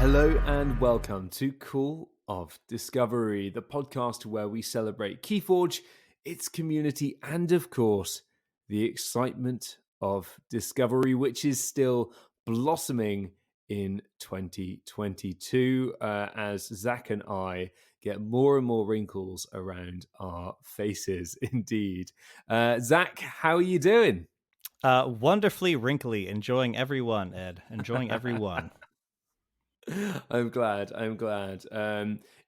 Hello and welcome to Call of Discovery, the podcast where we celebrate KeyForge, its community, and of course, the excitement of discovery, which is still blossoming in 2022 as Zach and I get more and more wrinkles around our faces. Indeed. Zach, how are you doing? Wonderfully wrinkly. Enjoying everyone, Ed. Enjoying everyone. I'm glad.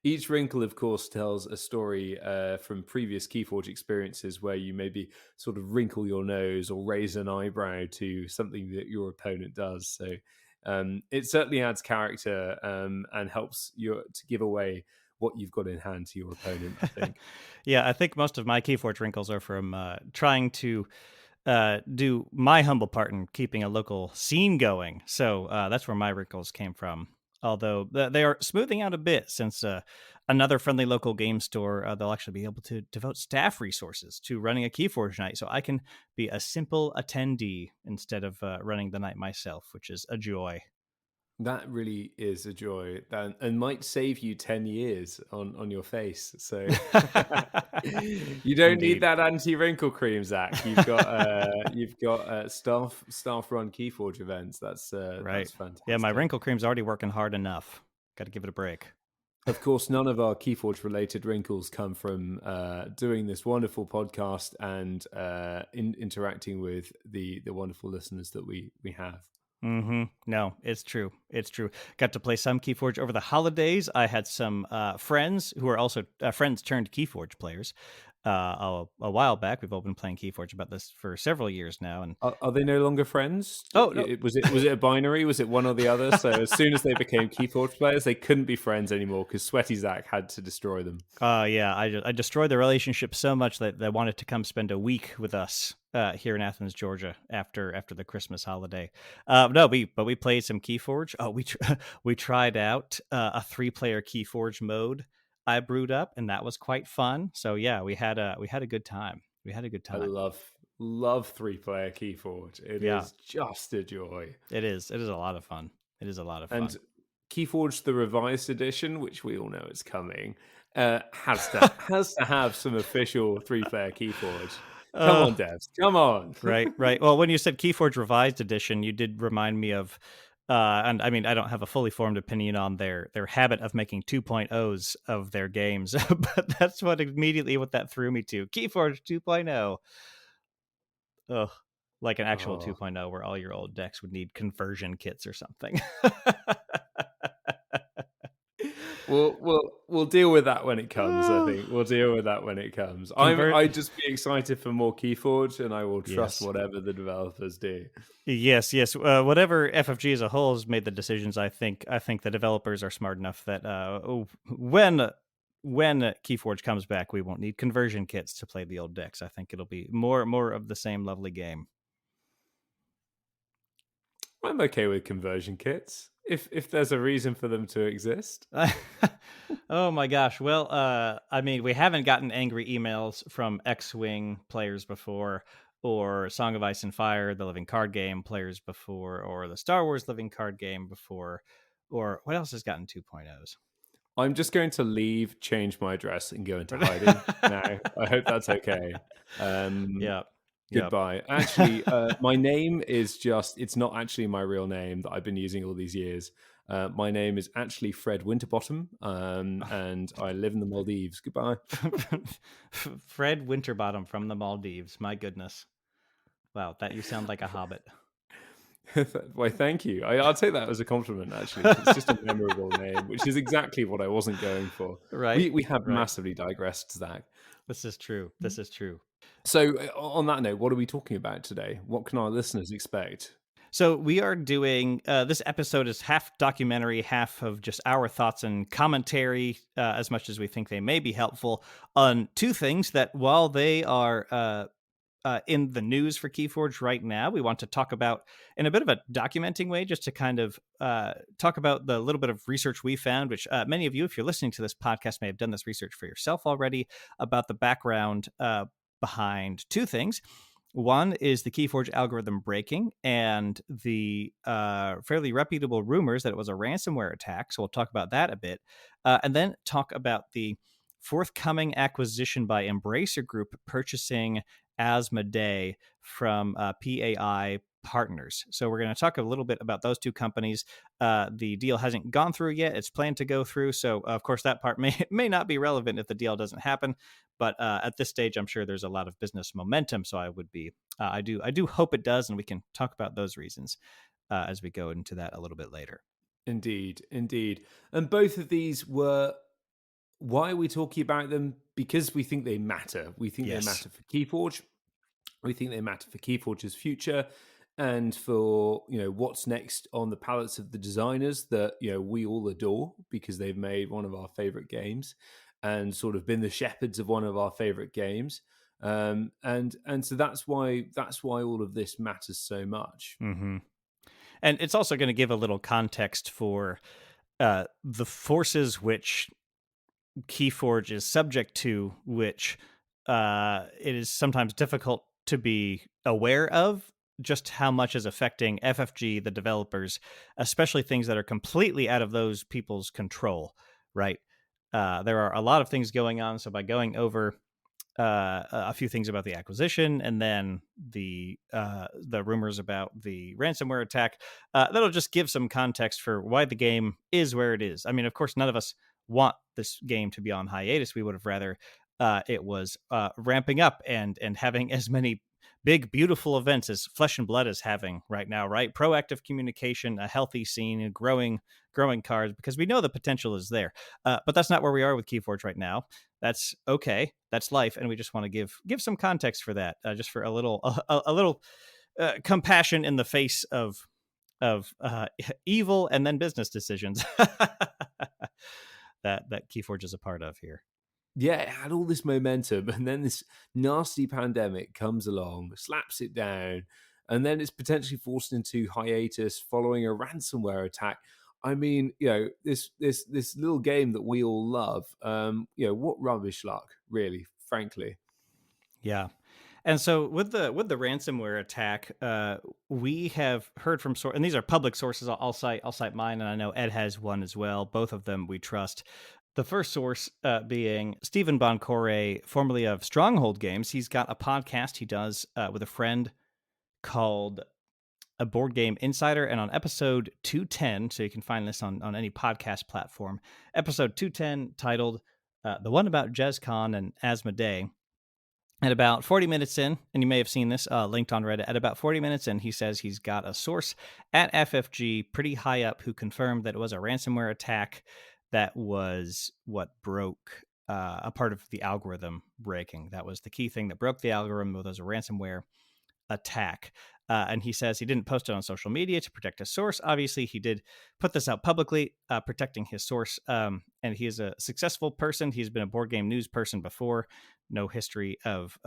Each wrinkle, of course, tells a story from previous KeyForge experiences where you maybe sort of wrinkle your nose or raise an eyebrow to something that your opponent does. So it certainly adds character and helps you to give away what you've got in hand to your opponent, I think. Yeah, I think most of my KeyForge wrinkles are from trying to do my humble part in keeping a local scene going. So that's where my wrinkles came from. Although they are smoothing out a bit since another friendly local game store, they'll actually be able to devote staff resources to running a KeyForge night. So I can be a simple attendee instead of running the night myself, which is a joy. That really is a joy and might save you 10 years on your face. So you don't need Indeed. that anti-wrinkle cream, Zach. You've got staff run KeyForge events. That's Right. fantastic. Yeah, my wrinkle cream's already working hard enough. Got to give it a break. Of course, none of our KeyForge related wrinkles come from doing this wonderful podcast and interacting with the wonderful listeners that we have. No, it's true. It's true. Got to play some KeyForge over the holidays. I had some friends who are also friends turned KeyForge players. A while back, we've all been playing KeyForge about this for several years now. And Are they no longer friends? oh no, Was it a binary? Was it one or the other? So as soon as they became KeyForge players, they couldn't be friends anymore because Sweaty Zach had to destroy them. yeah, I destroyed the relationship so much that they wanted to come spend a week with us here in Athens, Georgia, after the Christmas holiday. No, we played some KeyForge. Oh, we tried out a 3-player KeyForge mode I brewed up, and that was quite fun. So yeah, we had a good time. We had a good I time. love 3-player KeyForge. It Yeah, is just a joy. it is. It is a lot of fun. It is a lot of And fun. KeyForge the revised edition, which we all know is coming, has to have some official 3-player KeyForge. Come on, Oh, devs, come on. right, right. Well, when you said KeyForge Revised Edition, you did remind me of, and I mean, I don't have a fully formed opinion on their habit of making 2.0s of their games, but that's what that threw me to. KeyForge 2.0. Ugh, like an actual Oh. 2.0 where all your old decks would need conversion kits or something. We'll deal with that when it comes. I Oh, think we'll deal with that when it comes. Convert. I just be excited for more KeyForge, and I will trust Yes. whatever the developers do. Yes, yes. Whatever FFG as a whole has made the decisions, I think the developers are smart enough that when KeyForge comes back, we won't need conversion kits to play the old decks. I think it'll be more of the same lovely game. I'm okay with conversion kits if there's a reason for them to exist. Oh my gosh. Well, I mean, we haven't gotten angry emails from X-Wing players before, or Song of Ice and Fire, the living card game players before, or the Star Wars living card game before, or what else has gotten 2.0s? I'm just going to leave, change my address, and go into hiding now. I hope that's okay. Yeah. Yep. Goodbye. Actually, my name is it's not actually my real name that I've been using all these years. My name is actually Fred Winterbottom, and I live in the Maldives. Goodbye. Fred Winterbottom from the Maldives. My goodness. Wow, that you sound like a hobbit. Why, thank you. I'll take that as a compliment, actually. It's just a memorable name, which is exactly what I wasn't going for. Right. We have Right. massively digressed, Zach. This is true. This is true. So, on that note, what are we talking about today? What can our listeners expect? So we are doing this episode is half documentary, half of just our thoughts and commentary, as much as we think they may be helpful on two things that, while they are in the news for KeyForge right now, we want to talk about in a bit of a documenting way, just to kind of talk about the little bit of research we found, which many of you, if you're listening to this podcast, may have done this research for yourself already, about the background behind two things. One is the KeyForge algorithm breaking and the fairly reputable rumors that it was a ransomware attack. So we'll talk about that a bit. And then talk about the forthcoming acquisition by Embracer Group purchasing Asmodee from PAI Partners. So we're going to talk a little bit about those two companies. The deal hasn't gone through yet. It's planned to go through. So, of course, that part may not be relevant if the deal doesn't happen. But at this stage, I'm sure there's a lot of business momentum. So I do hope it does, and we can talk about those reasons as we go into that a little bit later. Indeed, indeed. And both of these were, why are we talking about them? Because we think they matter. We think they Yes. matter for KeyForge. We think they matter for KeyForge's future and for, what's next on the palettes of the designers that, we all adore because they've made one of our favorite games and sort of been the shepherds of one of our favorite games. And so that's why all of this matters so much. Mm-hmm. And it's also going to give a little context for the forces which KeyForge is subject to, which it is sometimes difficult to be aware of just how much is affecting FFG, the developers, especially things that are completely out of those people's control, right? There are a lot of things going on. So by going over a few things about the acquisition and then the rumors about the ransomware attack, that'll just give some context for why the game is where it is. I mean, of course, none of us want this game to be on hiatus. We would have rather it was ramping up and having as many big beautiful events as Flesh and Blood is having right now, right? Proactive communication, a healthy scene, and growing cards, because we know the potential is there. But that's not where we are with KeyForge right now. That's okay. That's life, and we just want to give some context for that, just for a little compassion in the face of evil and then business decisions that KeyForge is a part of here. Yeah, it had all this momentum, and then this nasty pandemic comes along, slaps it down, and then it's potentially forced into hiatus following a ransomware attack. I mean, this little game that we all love. What rubbish luck, really, frankly. Yeah. And so with the ransomware attack, we have heard from and these are public sources. I'll cite mine, and I know Ed has one as well. Both of them we trust. The first source being Stephen Boncore, formerly of Stronghold Games. He's got a podcast he does with a friend called A Board Game Insider, and on episode 210, so you can find this on any podcast platform. Episode 210, titled "The One About JezCon and Asmodee." At about 40 minutes in, and you may have seen this linked on Reddit, at about 40 minutes in, he says he's got a source at FFG pretty high up who confirmed that it was a ransomware attack that was what broke a part of the algorithm breaking. That was the key thing that broke the algorithm, was a ransomware attack. And he says he didn't post it on social media to protect his source. Obviously, he did put this out publicly, protecting his source. And he is a successful person. He's been a board game news person before. No history of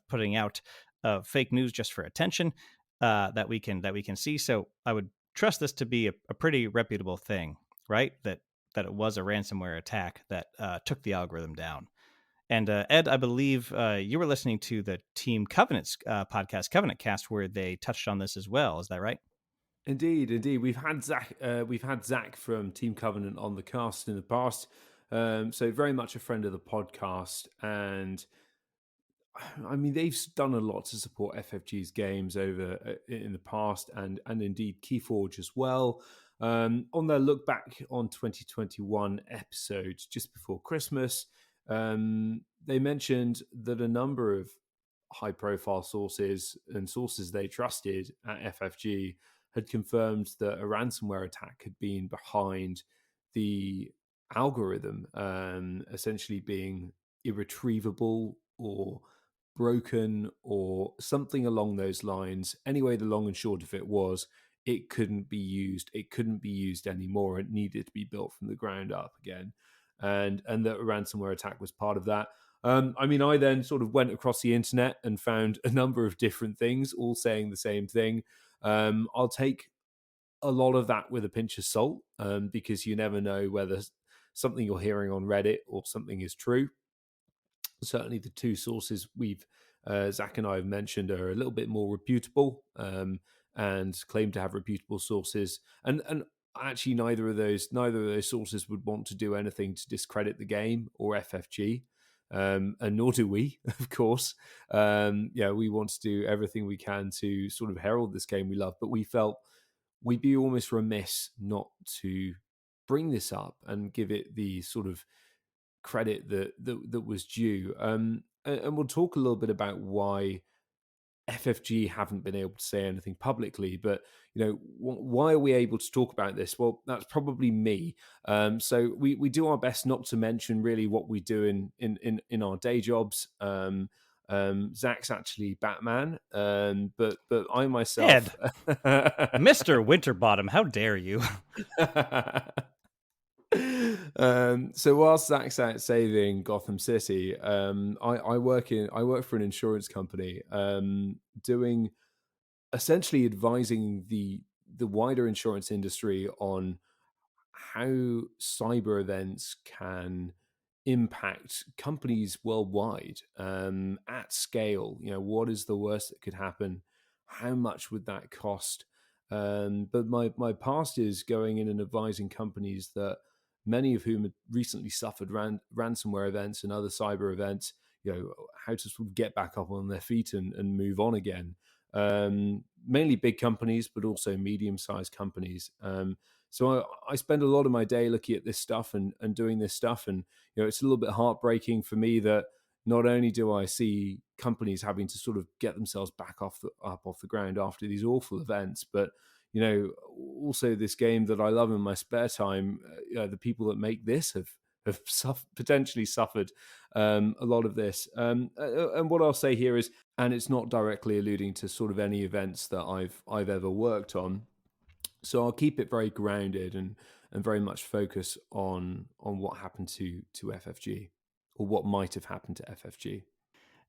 putting out fake news just for attention that we can see. So I would trust this to be a pretty reputable thing, right? That it was a ransomware attack that took the algorithm down. And Ed, I believe you were listening to the Team Covenant's podcast, Covenant Cast, where they touched on this as well. Is that right? Indeed, indeed. We've had Zach from Team Covenant on the cast in the past, so very much a friend of the podcast. And I mean, they've done a lot to support FFG's games over in the past, and indeed KeyForge as well. On their look back on 2021 episode just before Christmas, they mentioned that a number of high-profile sources and sources they trusted at FFG had confirmed that a ransomware attack had been behind the algorithm, essentially being irretrievable or broken or something along those lines. Anyway, the long and short of it was it couldn't be used. It couldn't be used anymore. It needed to be built from the ground up again. And that a ransomware attack was part of that. I mean, I then sort of went across the internet and found a number of different things, all saying the same thing. I'll take a lot of that with a pinch of salt, because you never know whether something you're hearing on Reddit or something is true. Certainly, the two sources we've Zach and I have mentioned are a little bit more reputable, and claim to have reputable sources. And actually, neither of those sources would want to do anything to discredit the game or FFG. And nor do we, of course. Yeah, we want to do everything we can to sort of herald this game we love, but we felt we'd be almost remiss not to bring this up and give it the sort of credit that was due. And we'll talk a little bit about why FFG haven't been able to say anything publicly, but why are we able to talk about this? Well, that's probably me. So we do our best not to mention really what we do in our day jobs. Zach's actually Batman, but I myself. Ed, Mr. Winterbottom, how dare you? So whilst Zach's out saving Gotham City, I work for an insurance company, doing essentially advising the wider insurance industry on how cyber events can impact companies worldwide, at scale. What is the worst that could happen? How much would that cost? But my past is going in and advising companies that many of whom had recently suffered ransomware events and other cyber events, how to sort of get back up on their feet and move on again. Mainly big companies, but also medium-sized companies. So I spend a lot of my day looking at this stuff and doing this stuff. And, it's a little bit heartbreaking for me that not only do I see companies having to sort of get themselves back up off the ground after these awful events, but, also this game that I love in my spare time, the people that make this have potentially suffered a lot of this. And what I'll say here is, and it's not directly alluding to sort of any events that I've ever worked on, so I'll keep it very grounded and very much focus on what happened to FFG, or what might have happened to FFG.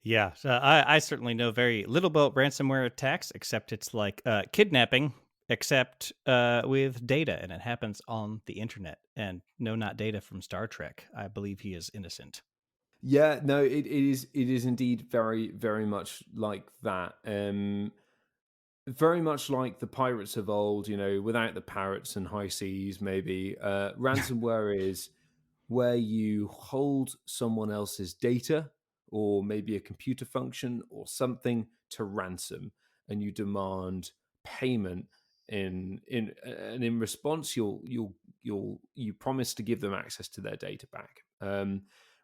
Yeah, so I certainly know very little about ransomware attacks, except it's like kidnapping, except with data, and it happens on the internet. And no, not data from Star Trek. I believe he is innocent. Yeah, no, it is indeed very, very much like that. Very much like the pirates of old, without the parrots and high seas, maybe. Ransomware is where you hold someone else's data, or maybe a computer function or something, to ransom, and you demand payment in response you promise to give them access to their data back.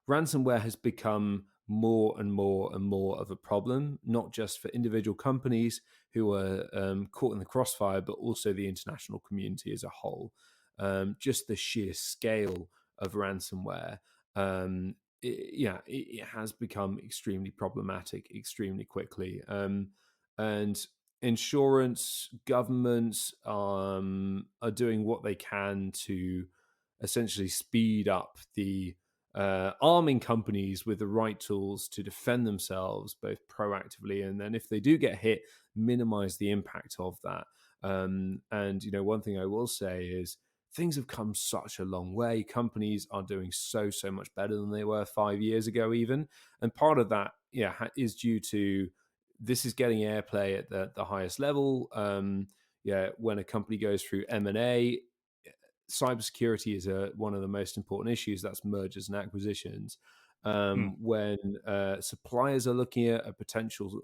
Ransomware has become more and more and more of a problem, not just for individual companies who are caught in the crossfire, but also the international community as a whole. Just the sheer scale of ransomware, it has become extremely problematic extremely quickly. And insurance, governments are doing what they can to essentially speed up the arming companies with the right tools to defend themselves, both proactively, and then if they do get hit, minimize the impact of that. And one thing I will say is, things have come such a long way. Companies are doing so much better than they were 5 years ago, even. And part of that, is due to this is getting airplay at the highest level. When a company goes through M&A, cybersecurity is one of the most important issues. That's mergers and acquisitions. Hmm. When suppliers are looking at a potential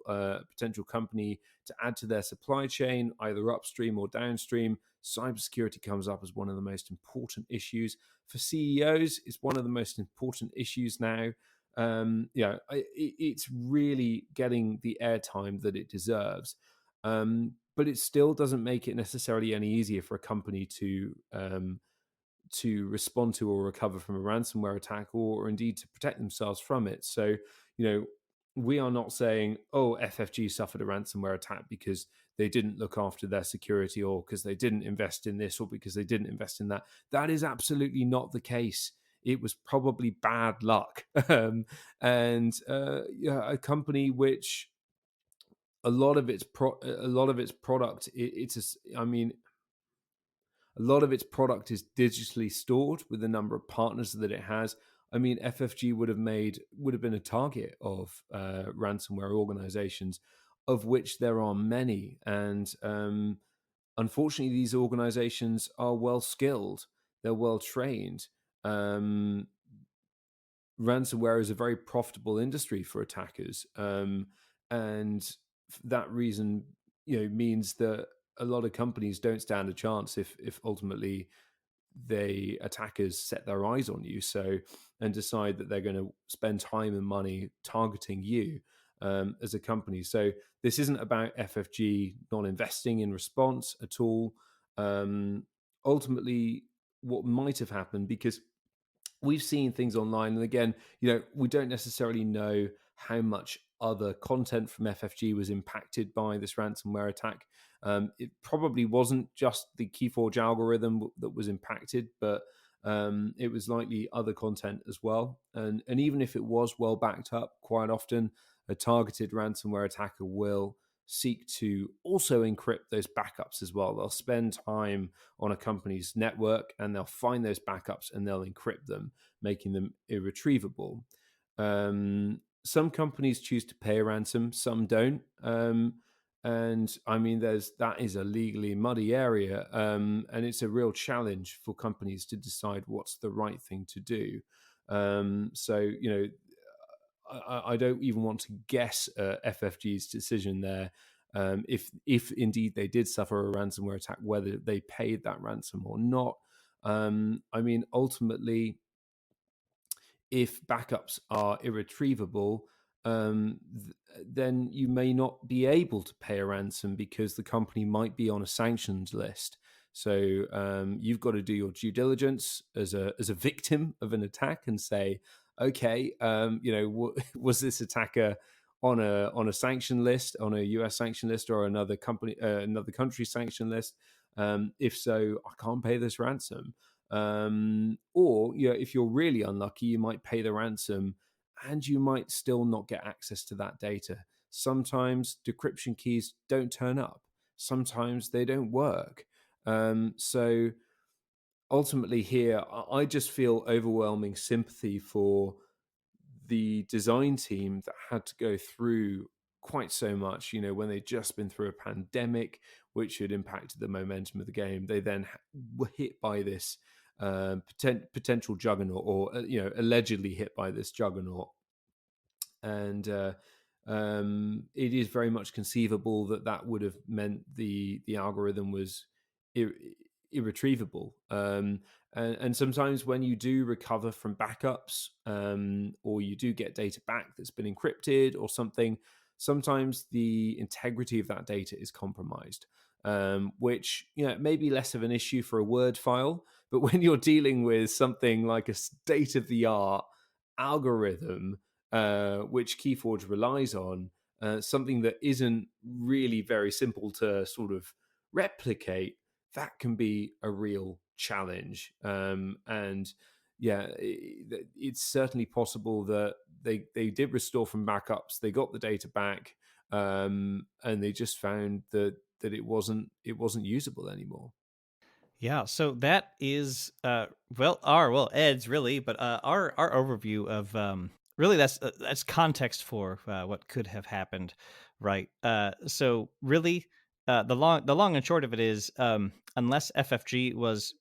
company to add to their supply chain, either upstream or downstream, cybersecurity comes up as one of the most important issues. For CEOs, it's one of the most important issues now. It's really getting the airtime that it deserves. But it still doesn't make it necessarily any easier for a company to respond to or recover from a ransomware attack, or indeed to protect themselves from it. So, we are not saying, oh, FFG suffered a ransomware attack because they didn't look after their security, or because they didn't invest in this, or because they didn't invest in that. That is absolutely not the case. It was probably bad luck. And a company which a lot of its product, a lot of its product is digitally stored with the number of partners that it has. I mean, FFG would have been a target of ransomware organizations, of which there are many, and unfortunately, these organizations are well skilled, they're well trained. Um, Ransomware is a very profitable industry for attackers, and that reason, means that a lot of companies don't stand a chance if ultimately they attackers set their eyes on you, and decide that they're going to spend time and money targeting you as a company. So this isn't about FFG not investing in response at all. Ultimately, what might have happened, because we've seen things online, and again, we don't necessarily know how much other content from FFG was impacted by this ransomware attack. It probably wasn't just the KeyForge algorithm that was impacted, but it was likely other content as well. And even if it was well backed up, quite often a targeted ransomware attacker will seek to also encrypt those backups as well. They'll spend time on a company's network and they'll find those backups and they'll encrypt them, making them irretrievable. Some companies choose to pay a ransom, some don't. And I mean, that is a legally muddy area, and it's a real challenge for companies to decide what's the right thing to do. So, I don't even want to guess FFG's decision there. If indeed they did suffer a ransomware attack, whether they paid that ransom or not. I mean, ultimately, if backups are irretrievable, then you may not be able to pay a ransom because the company might be on a sanctions list. So you've got to do your due diligence as a victim of an attack and say, okay, was this attacker on a sanction list, on a US sanction list, or another country sanction list? If so, I can't pay this ransom. Or if you're really unlucky, you might pay the ransom and you might still not get access to that data. Sometimes decryption keys don't turn up, sometimes they don't work. So ultimately here, I just feel overwhelming sympathy for the design team that had to go through quite so much, when they'd just been through a pandemic, which had impacted the momentum of the game. They then were hit by this potential juggernaut, or allegedly hit by this juggernaut. And it is very much conceivable that would have meant the algorithm was ir- irretrievable. And sometimes when you do recover from backups, or you do get data back that's been encrypted or something, sometimes the integrity of that data is compromised. Which may be less of an issue for a Word file, but when you're dealing with something like a state of the art algorithm, which KeyForge relies on, something that isn't really very simple to sort of replicate, that can be a real challenge. And yeah, it's certainly possible that they did restore from backups, they got the data back, and they just found that it wasn't usable anymore. Yeah, so that is Ed's really, but our overview of really that's context for what could have happened, right? So really, the long and short of it is, unless FFG was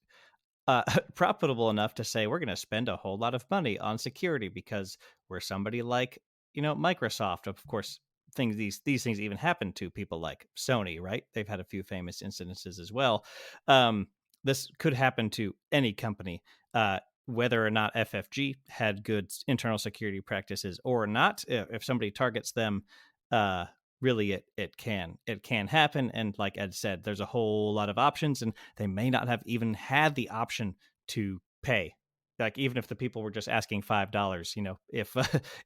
profitable enough to say we're going to spend a whole lot of money on security because we're somebody like Microsoft. Of course, these things even happen to people like Sony, right? They've had a few famous incidences as well. Um, this could happen to any company, whether or not FFG had good internal security practices or not. If somebody targets them, uh, really it can happen. And like Ed said, there's a whole lot of options, and they may not have even had the option to pay. Like, even if the people were just asking $5, if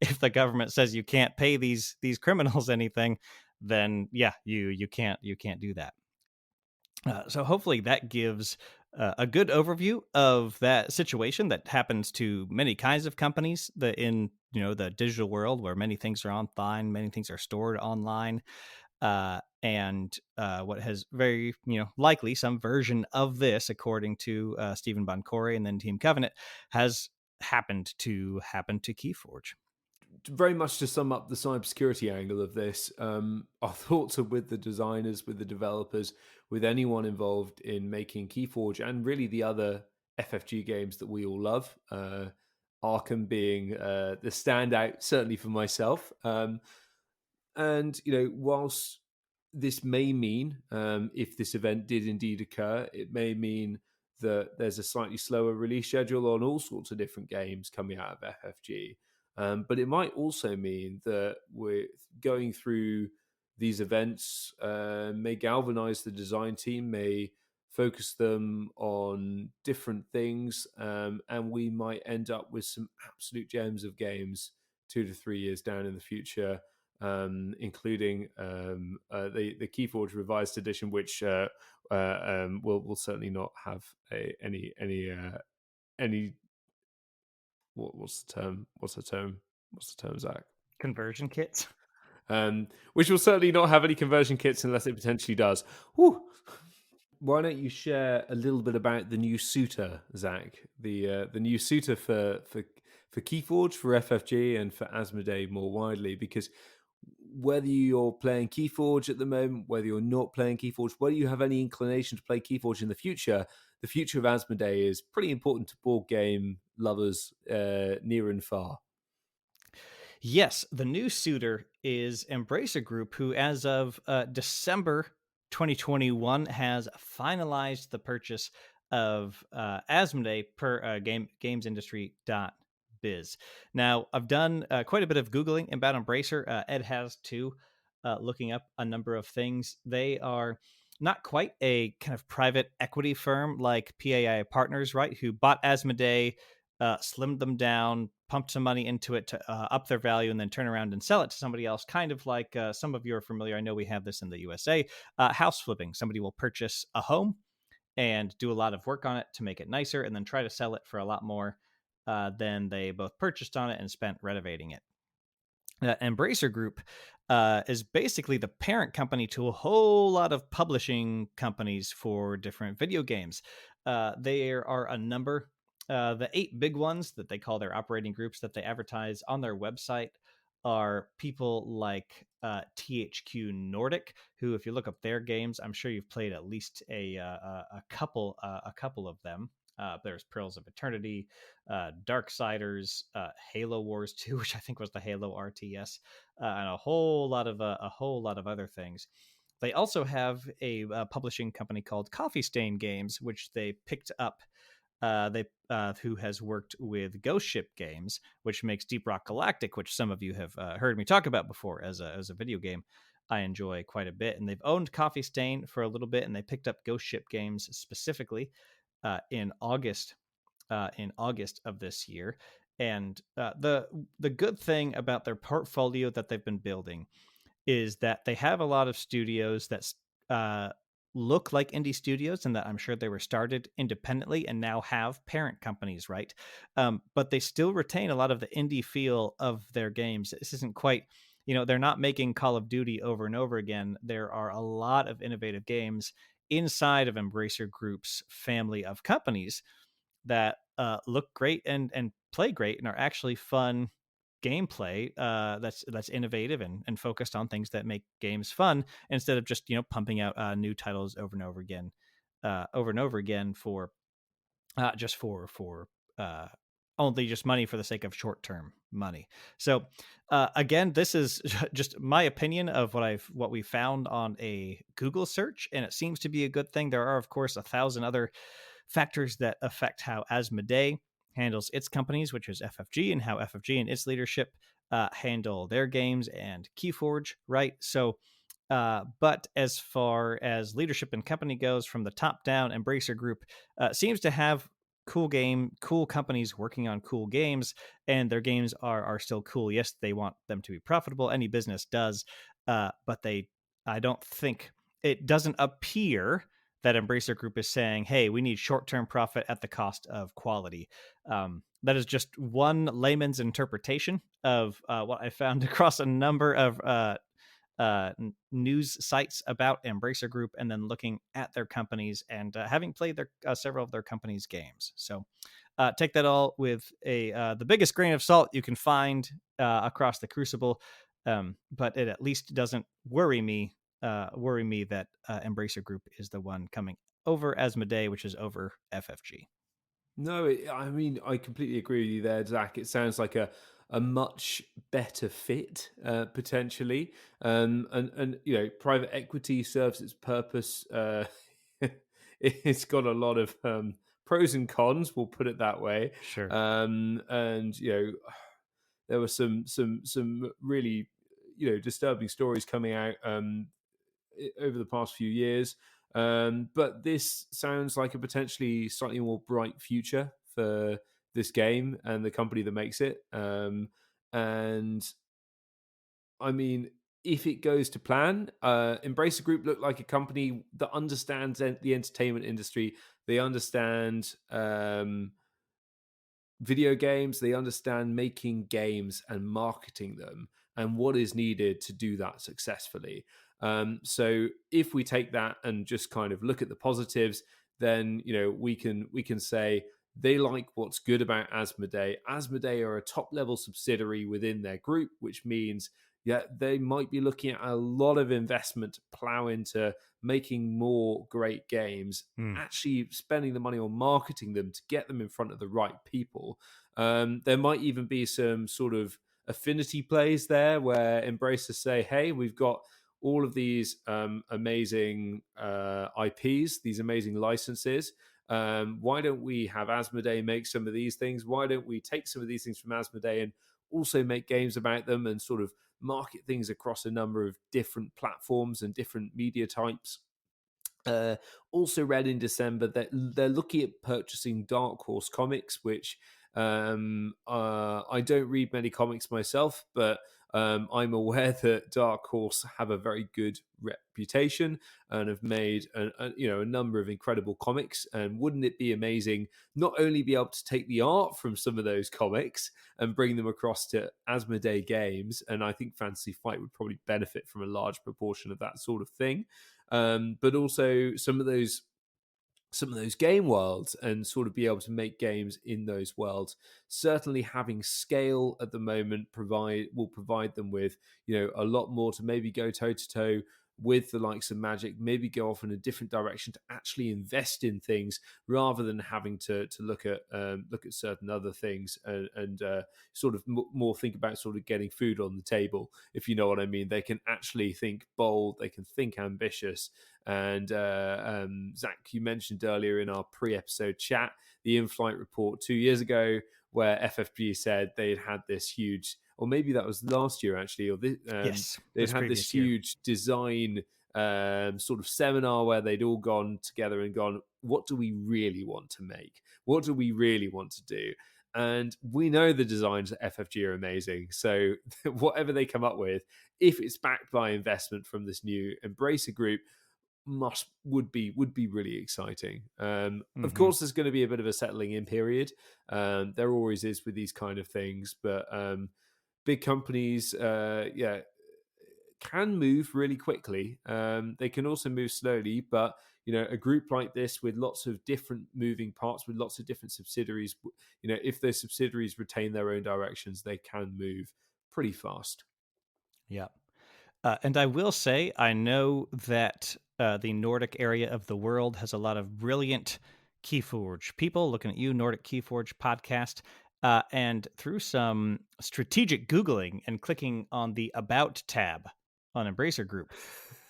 if the government says you can't pay these criminals anything, then yeah, you can't do that. So hopefully that gives a good overview of that situation that happens to many kinds of companies in the digital world, where many things are online, many things are stored online, and what has very likely some version of this, according to Stephen Boncore and then Team Covenant, has happened to happen to KeyForge. Very much to sum up the cybersecurity angle of this, our thoughts are with the designers, with the developers, with anyone involved in making KeyForge and really the other FFG games that we all love. Arkham being the standout, certainly for myself. And whilst this may mean, if this event did indeed occur, it may mean that there's a slightly slower release schedule on all sorts of different games coming out of FFG. But it might also mean that we're going through these events may galvanize the design team, may focus them on different things, and we might end up with some absolute gems of games 2 to 3 years down in the future, including the KeyForge Revised Edition, which will certainly not have any what's the term? What's the term, Zach? Conversion kits. Which will certainly not have any conversion kits unless it potentially does. Whew. Why don't you share a little bit about the new suitor, Zach? The new suitor for KeyForge, for FFG, and for Asmodee more widely, because whether you're playing KeyForge at the moment, whether you're not playing KeyForge, whether you have any inclination to play KeyForge in the future of Asmodee is pretty important to board game lovers near and far. Yes, the new suitor is Embracer Group, who, as of December 2021, has finalized the purchase of Asmodee per gamesindustry.biz. Now, I've done quite a bit of Googling about Embracer. Ed has too, looking up a number of things. They are not quite a kind of private equity firm like PAI Partners, right, who bought Asmodee, slimmed them down, pumped some money into it to up their value, and then turn around and sell it to somebody else. Kind of like some of you are familiar. I know we have this in the USA. House flipping. Somebody will purchase a home and do a lot of work on it to make it nicer, and then try to sell it for a lot more than they both purchased on it and spent renovating it. Embracer Group is basically the parent company to a whole lot of publishing companies for different video games. There are a number, the 8 big ones that they call their operating groups that they advertise on their website are people like THQ Nordic, who, if you look up their games, I'm sure you've played at least a couple of them. There's Pearls of Eternity, Darksiders, Halo Wars 2, which I think was the Halo RTS, and a whole lot of other things. They also have a publishing company called Coffee Stain Games, which they picked up. Who has worked with Ghost Ship Games, which makes Deep Rock Galactic, which some of you have heard me talk about before as a video game I enjoy quite a bit. And they've owned Coffee Stain for a little bit, and they picked up Ghost Ship Games specifically in August of this year. And the good thing about their portfolio that they've been building is that they have a lot of studios that look like indie studios, and that I'm sure they were started independently and now have parent companies, right? But they still retain a lot of the indie feel of their games. This isn't quite, they're not making Call of Duty over and over again. There are a lot of innovative games inside of Embracer Group's family of companies that look great and play great and are actually fun gameplay that's innovative and focused on things that make games fun, instead of just pumping out new titles over and over again for just for only just money for the sake of short-term money. So again, this is just my opinion of what we found on a Google search, and it seems to be a good thing. There are, of course, 1,000 other factors that affect how Asmodee handles its companies, which is FFG, and how FFG and its leadership handle their games, and KeyForge, right? So, but as far as leadership and company goes, from the top down, Embracer Group seems to have cool companies working on cool games, and their games are still cool. Yes, they want them to be profitable. Any business does, but I don't think, it doesn't appear that Embracer Group is saying, hey, we need short-term profit at the cost of quality. That is just one layman's interpretation of what I found across a number of news sites about Embracer Group, and then looking at their companies and having played several of their companies' games. So take that all with the biggest grain of salt you can find across the Crucible, but it at least doesn't worry me that Embracer Group is the one coming over Asmodee, which is over FFG. No, I mean, I completely agree with you there, Zach. It sounds like a much better fit, potentially. And private equity serves its purpose. It's got a lot of pros and cons. We'll put it that way. Sure. And there were some really disturbing stories coming out over the past few years. But this sounds like a potentially slightly more bright future for this game and the company that makes it. And I mean, if it goes to plan, Embracer Group look like a company that understands the entertainment industry. They understand video games, they understand making games and marketing them and what is needed to do that successfully. So if we take that and just kind of look at the positives, then we can say they like what's good about Asmodee. Asmodee are a top level subsidiary within their group, which means they might be looking at a lot of investment to plow into making more great games, actually spending the money on marketing them to get them in front of the right people. There might even be some sort of affinity plays there where Embracer say, hey, we've got all of these amazing IPs, these amazing licenses. Why don't we have Asmodee make some of these things? Why don't we take some of these things from Asmodee and also make games about them and sort of market things across a number of different platforms and different media types? Also read in December that they're looking at purchasing Dark Horse Comics, which I don't read many comics myself, but I'm aware that Dark Horse have a very good reputation and have made a number of incredible comics. And wouldn't it be amazing not only be able to take the art from some of those comics and bring them across to Asmodee games? And I think Fantasy Flight would probably benefit from a large proportion of that sort of thing. But also some of those game worlds and sort of be able to make games in those worlds. Certainly having scale at the moment will provide them with a lot more to maybe go toe to toe with the likes of Magic, maybe go off in a different direction to actually invest in things rather than having to look at certain other things and sort of more think about sort of getting food on the table, if you know what I mean. They can actually think bold, they can think ambitious. And Zach, you mentioned earlier in our pre-episode chat the in-flight report 2 years ago where FFG said they'd had this huge, or maybe that was last year actually, or Yes, they'd had this huge design sort of seminar where they'd all gone together and gone, what do we really want to make? What do we really want to do? And we know the designs at FFG are amazing. So whatever they come up with, if it's backed by investment from this new Embracer Group, would be really exciting. Of course, there's going to be a bit of a settling in period. There always is with these kind of things, but big companies, can move really quickly. They can also move slowly, but a group like this with lots of different moving parts, with lots of different subsidiaries, if those subsidiaries retain their own directions, they can move pretty fast. Yeah. And I will say, I know that the Nordic area of the world has a lot of brilliant KeyForge people. Looking at you, Nordic KeyForge podcast. And through some strategic Googling and clicking on the About tab on Embracer Group,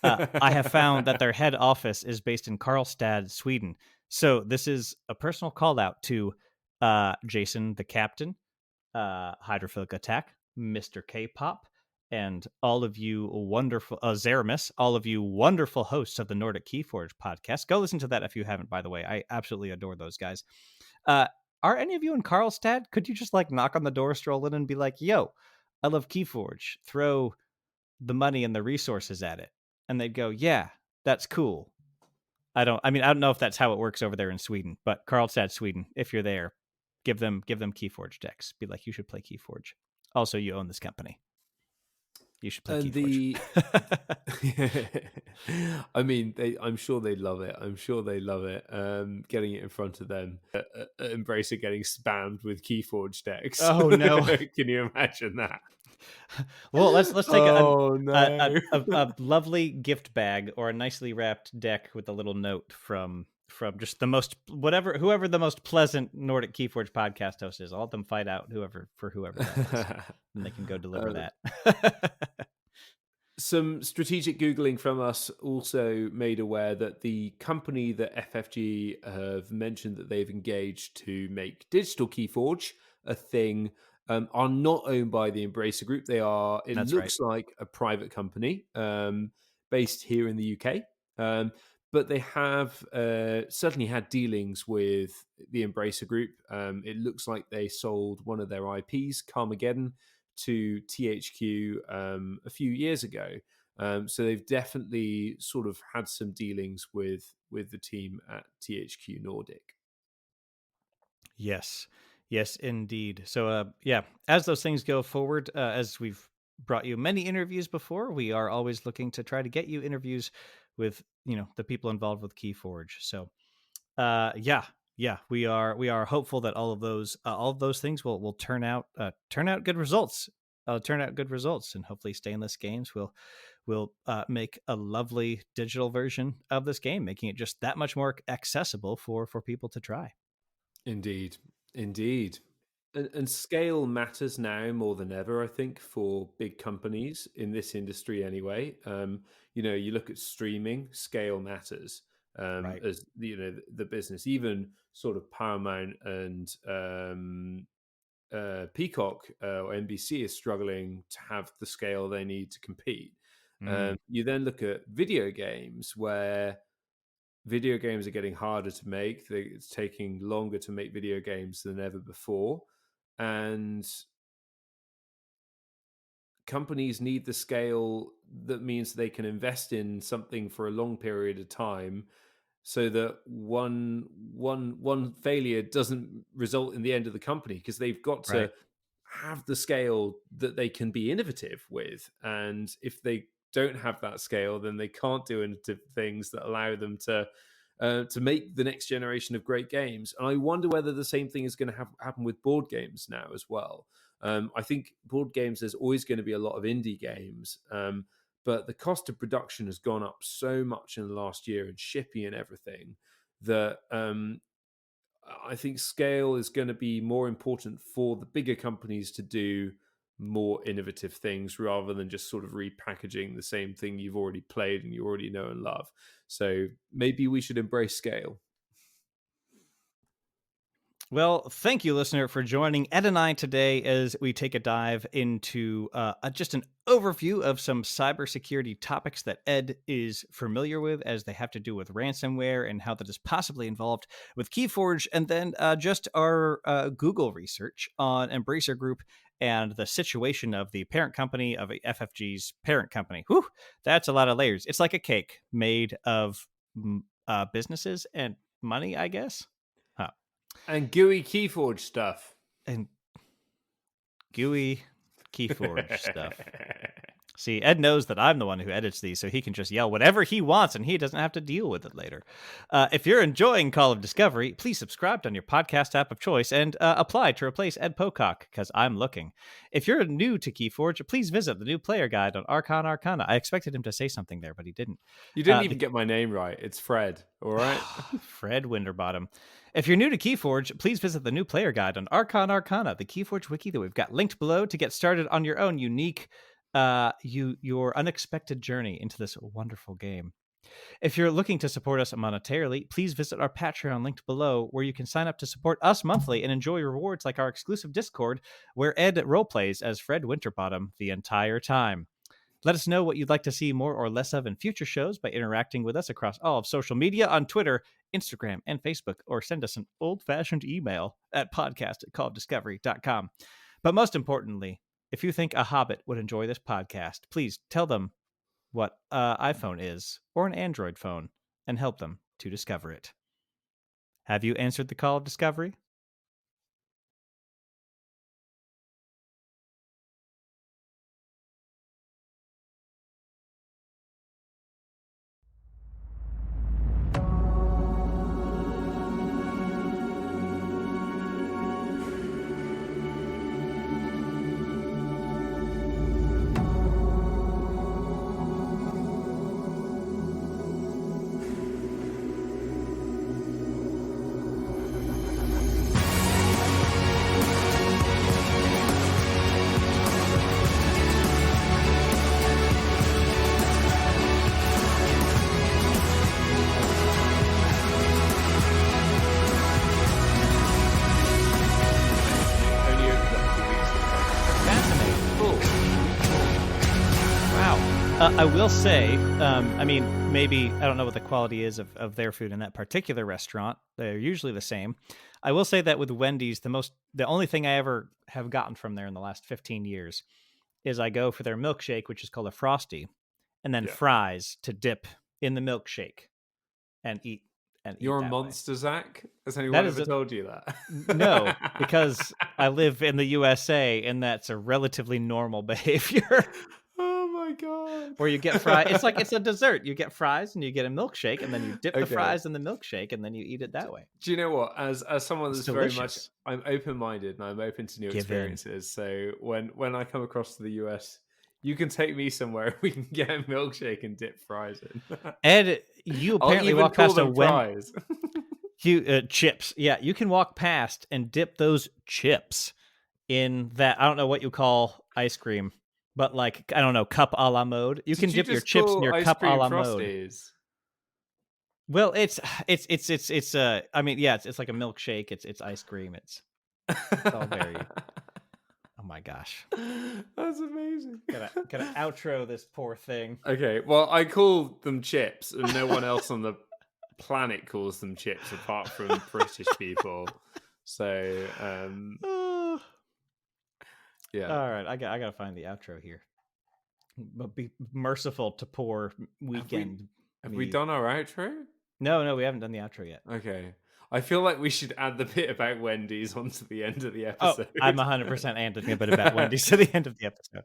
I have found that their head office is based in Karlstad, Sweden. So this is a personal call out to Jason the Captain, Hydrophilic Attack, Mr. K-Pop, and all of you wonderful Zeramis, all of you wonderful hosts of the Nordic Keyforge podcast. Go listen to that if you haven't, by the way. I absolutely adore those guys. Are any of you in Karlstad? Could you just knock on the door, stroll in, and be like, yo, I love Keyforge. Throw the money and the resources at it. And they'd go, yeah, that's cool. I don't know if that's how it works over there in Sweden, but Karlstad, Sweden, if you're there, give them KeyForge decks. Be like, you should play KeyForge. Also, you own this company. You should play And KeyForge. the I mean, I'm sure they love it. I'm sure they love it. Getting it in front of them, Embracer getting spammed with KeyForge decks. Oh no. Can you imagine that? Well, let's take Oh no. a lovely gift bag or a nicely wrapped deck with a little note from just the most whoever the most pleasant Nordic KeyForge podcast host is. I'll let them fight out whoever that is, and they can go deliver Uh, that. some strategic Googling from us also made aware that the company that FFG have mentioned that they've engaged to make digital KeyForge a thing are not owned by the Embracer Group. They are, it That's right. looks like, a private company based here in the UK. But they have certainly had dealings with the Embracer Group. It looks like they sold one of their IPs, Carmageddon, to THQ a few years ago. So they've definitely sort of had some dealings with the team at THQ Nordic. Yes. Yes, indeed. So, yeah, as those things go forward, as we've brought you many interviews before, we are always looking to try to get you interviews with, the people involved with KeyForge. So, yeah, yeah, we are hopeful that all of those things will turn out good results. Turn out good results, and hopefully, Stainless Games will make a lovely digital version of this game, making it just that much more accessible for people to try. Indeed, indeed. And scale matters now more than ever, I think, for big companies in this industry anyway. You look at streaming, scale matters Right. as the business, even sort of Paramount and Peacock or NBC is struggling to have the scale they need to compete. Mm, You then look at video games where video games are getting harder to make. It's taking longer to make video games than ever before. And companies need the scale that means they can invest in something for a long period of time so that one failure doesn't result in the end of the company, because they've got right. to have the scale that they can be innovative with. And if they don't have that scale, then they can't do innovative things that allow them to make the next generation of great games. And I wonder whether the same thing is going to happen with board games now as well. I think board games, there's always going to be a lot of indie games, but the cost of production has gone up so much in the last year, and shipping and everything, that I think scale is going to be more important for the bigger companies to do more innovative things rather than just sort of repackaging the same thing you've already played and you already know and love. So maybe we should embrace scale. Well, thank you, listener, for joining Ed and I today as we take a dive into just an overview of some cybersecurity topics that Ed is familiar with, as they have to do with ransomware and how that is possibly involved with KeyForge, and then just our Google research on Embracer Group and the situation of the parent company of FFG's parent company. Whew, that's a lot of layers. It's like a cake made of businesses and money, I guess. Huh. And GUI Keyforge stuff. And GUI KeyForge stuff. See, Ed knows that I'm the one who edits these, so he can just yell whatever he wants, and he doesn't have to deal with it later. If you're enjoying Call of Discovery, please subscribe on your podcast app of choice and apply to replace Ed Pocock, because I'm looking. If you're new to KeyForge, please visit the new player guide on Archon Arcana. I expected him to say something there, but he didn't. You didn't even get my name right. It's Fred, all right? Fred Winterbottom. If you're new to KeyForge, please visit the new player guide on Archon Arcana, the KeyForge wiki that we've got linked below to get started on your own unique, your unexpected journey into this wonderful game. If you're looking to support us monetarily, please visit our Patreon linked below, where you can sign up to support us monthly and enjoy rewards like our exclusive Discord, where Ed roleplays as Fred Winterbottom the entire time. Let us know what you'd like to see more or less of in future shows by interacting with us across all of social media on Twitter, Instagram, and Facebook, or send us an old-fashioned email at podcast@callofdiscovery.com. But most importantly, if you think a Hobbit would enjoy this podcast, please tell them what iPhone is or an Android phone and help them to discover it. Have you answered the call of discovery? I will say, I mean, maybe I don't know what the quality is of their food in that particular restaurant. They're usually the same. I will say that with Wendy's, the only thing I ever have gotten from there in the last 15 years is I go for their milkshake, which is called a Frosty, and then Yeah. fries to dip in the milkshake and eat You're a that way. monster, Zach. Has anyone That is ever told you that? no, because I live in the USA, and that's a relatively normal behavior. Oh my god. Where you get fries. It's like it's a dessert. You get fries and you get a milkshake, and then you dip the Okay. fries in the milkshake, and then you eat it that way. Do you know what? As someone It's that's very much, delicious. I'm open minded and I'm open to new Give in. experiences. So when I come across to the US, you can take me somewhere. We can get a milkshake and dip fries in. Ed, you I'll apparently even walk call past a them fries. chips. Yeah, you can walk past and dip those chips in that. I don't know what you call ice cream, but like I don't know, cup a la mode. You can Did you dip your just chips in call your ice cup a cream la mode. frosties? Well, it's I mean, yeah, it's like a milkshake. It's ice cream. It's all very. Oh my gosh. That's amazing. Gotta outro this poor thing. Okay, well, I call them chips, and no one else on the planet calls them chips apart from British people. So, yeah. All right, I gotta find the outro here. But be merciful to poor weekend. Have we done our outro? No, we haven't done the outro yet. Okay. I feel like we should add the bit about Wendy's onto the end of the Oh, episode. I'm 100% adding a bit about Wendy's to the end of the episode.